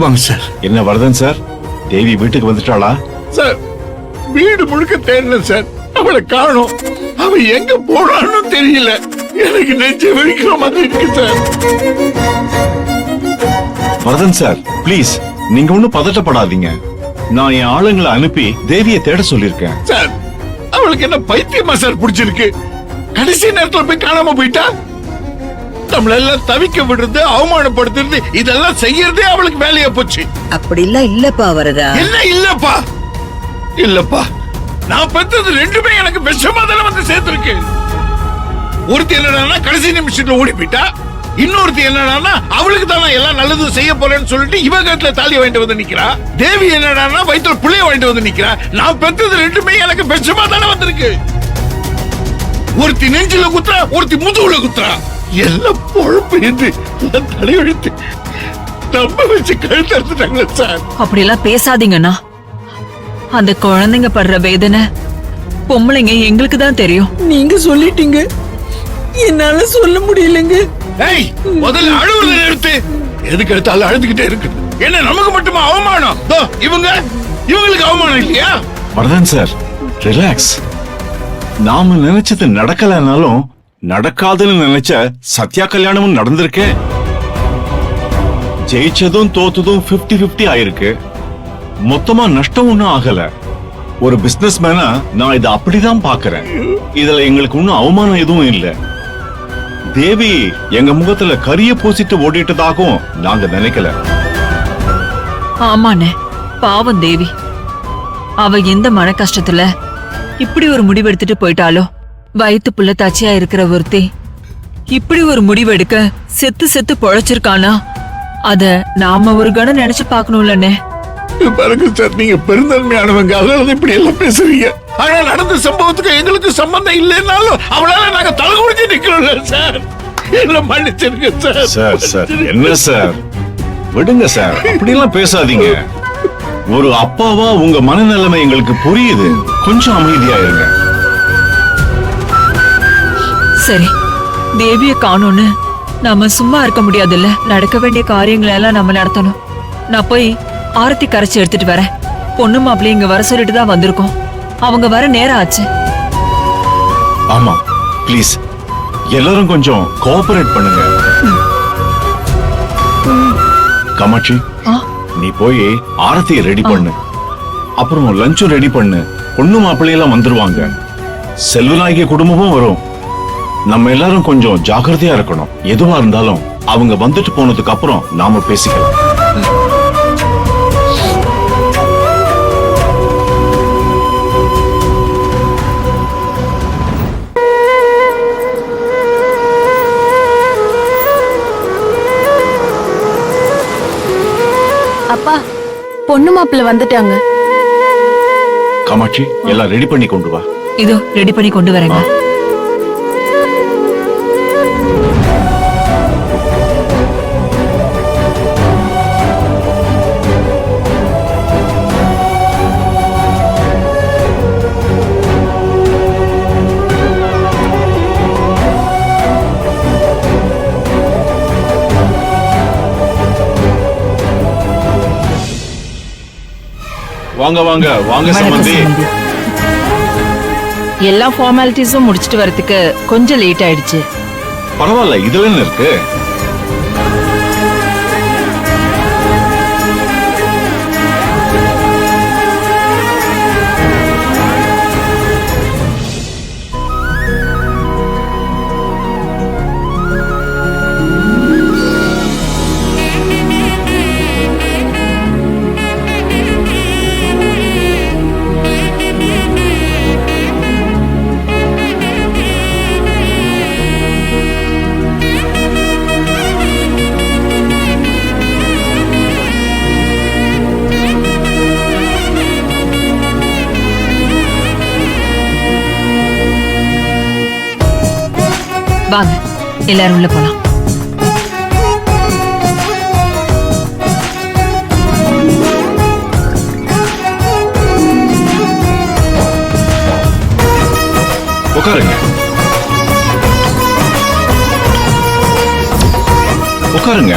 வாங்க சார். என்ன வரதன் சார், தேவி வீட்டுக்கு வந்துட்டாளா? சார், வீடு முழுக்க தேடல சார், அவளை காணோம். அவ எங்க போனான்னு தெரியல. எனக்கு நெஞ்சு வெடிக்கிற மாதிரி இருக்கு சார். வரதன் சார், ப்ளீஸ் நீங்க ஒண்ணும் பதட்டப்படாதீங்க. நான் என் ஆளுங்களை அனுப்பி தேவியை தேட சொல்லிருக்கேன். சார், அவளுக்கு என்ன பைத்தியமா சார் பிடிச்சிருக்கு? கடைசி நேரத்துல போய் காணாம போயிட்டா. நம்மள எல்லாம் தவிக்க விடுறது, அவமானப்படுத்துறது, இதெல்லாம் செய்யறதே அவளுக்கு வேலையா போச்சு. அப்படி இல்லப்பா வரதா. என்ன இல்லப்பா? இல்லப்பா, நான் பெற்றது ரெண்டுமே எனக்கு விஷமா தானே வந்து சேர்த்திருக்கு. ஒருத்தி என்னடான்னா கடைசி நிமிஷத்துல ஓடி போயிட்டா, இன்னொருத்தி என்னடான்னா அவளுக்கு தானே எல்லாம் நல்லது செய்ய போறேன்னு சொல்லிட்டு இவ கட்டுல தாலி வாங்கிட்டு வந்து நிக்கிறா. தேவி என்னடான்னா வயிற்றுல புள்ளைய வாங்கிட்டு வந்து நிக்கிறா. நான் பெற்றது ரெண்டுமே எனக்கு விஷமா தானே வந்திருக்கு. ஒருத்தி நெஞ்சில குத்துறா, ஒருத்தி முதுகுல குத்துறா. எல்லாம் பொழப்பு என்று தலையெழுத்து நம்ப வச்சு கழுத்தறுத்துட்டாங்க சார். அப்படி எல்லாம் பேசாதீங்கண்ணா. அந்த குழந்தைங்க படுற வேதனை பொம்பளைங்க எங்களுக்கு தான் தெரியும். நீங்க சொல்லிட்டீங்க, என்னால சொல்ல முடியலங்க. ஏய், முதல்ல அழுவதை நிறுத்து. எதுக்கு எடுத்தாலும் அழுதுகிட்டே இருக்கு. என்ன நமக்கு மட்டுமா அவமானம்? இவங்களுக்கு அவமானம் இல்லையா? Varadhan sir, relax. நாம நினைச்சது நடக்கலனாலும் நடக்காதுன்னு நினைச்ச சத்யா கல்யாணமும் நடந்திருக்கே. ஜெயிச்சதும் தோத்ததும் 50-50 ஆயிருக்கு. மொத்தமா நஷ்டம் ஒண்ணும் ஆகல. ஒரு பிசினஸ் மேனா நான் இதை அப்படிதான் பாக்குறேன். இதுல எங்களுக்கு ஒன்னும் அவமானம் எதுவும் இல்ல. தேவி எங்க முகத்துல கரிய பூசிட்டு ஓடிட்டதாகவும் நாங்க நினைக்கல. ஆமாண்ணே, பாவம் தேவி. அவ எந்த மன கஷ்டத்துல இப்படி ஒரு முடிவு எடுத்துட்டு போயிட்டாலோ. வயிற்று புள்ள தச்சியா இருக்கிற ஒருத்தி இப்படி ஒரு முடிவு எடுக்க செத்து செத்து பொழைச்சிருக்கானா, அத நாம ஒரு கணம் நினைச்சு பாக்கணும்லண்ணே. பாருங்க சார், நீங்க பெருந்தன்மையானவங்க, அதனால இப்படி எல்லாம் பேசுறீங்க. ஆனா நடந்த சம்பவத்துக்கு எங்களுக்கு சம்பந்தம் இல்லைன்னாலும் அவளால நாங்க தலை குடிச்சு நிக்கிறோம் சார். எல்லாம் மன்னிச்சிருங்க சார். சார் சார், என்ன சார், விடுங்க சார், அப்படி எல்லாம் பேசாதீங்க. ஒரு அப்பாவா உங்க மனநிலைமை எங்களுக்கு புரியுது. கொஞ்சம் அமைதியா இருங்க. சரி, தேவிய காணோன்னு நாம சும்மா இருக்க முடியாதுல்ல. நடக்க வேண்டிய காரியங்களை எல்லாம் நம்ம நடத்தணும். நான் போய் ஆரத்தி கரைச்சி எடுத்துட்டு வரேன். பொண்ணு மாப்பிள்ளை இங்க வர சொல்லிட்டு தான் வந்திருக்கோம். அவங்க வர நேரம் ஆச்சு. ஆமா, ப்ளீஸ் எல்லாரும் கொஞ்சம் கோஆபரேட் பண்ணுங்க. காமாட்சி, நீ போய் ஆரத்தியை ரெடி பண்ணு. அப்புறம் லஞ்சும் ரெடி பண்ணு. பொண்ணு மாப்பிள்ளையெல்லாம் வந்துருவாங்க. செல்வநாயகி குடும்பமும் வரும். நம்ம எல்லாரும் கொஞ்சம் ஜாக்கிரதையா இருக்கணும். எதுவா இருந்தாலும் அவங்க வந்துட்டு போனதுக்கு அப்புறம் நாம பேசிக்கலாம். அப்பா, பொண்ணு மாப்பிள்ள வந்துட்டாங்க. காமாட்சி, எல்லாம் ரெடி பண்ணி கொண்டு வா. இதோ ரெடி பண்ணி கொண்டு வரேங்க. வாங்க வாங்க வாங்க சம்பந்தி. எல்லா ஃபார்மாலிட்டிஸும் முடிச்சிட்டு வரதுக்கு கொஞ்சம் லேட் ஆயிடுச்சு. பரவாயில்ல, இதுல என்ன இருக்கு? வாங்க, எல்லாரும் உள்ள போலாம். உட்காருங்க. உட்காருங்க.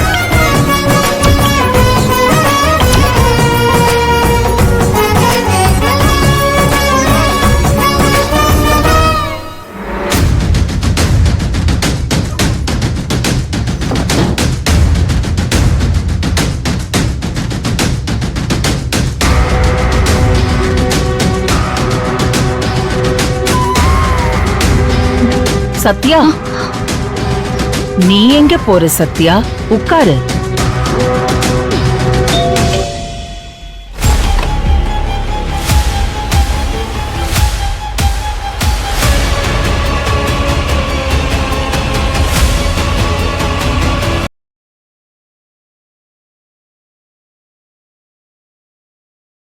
சத்யா, நீ எங்க போற சத்யா? உட்காரு.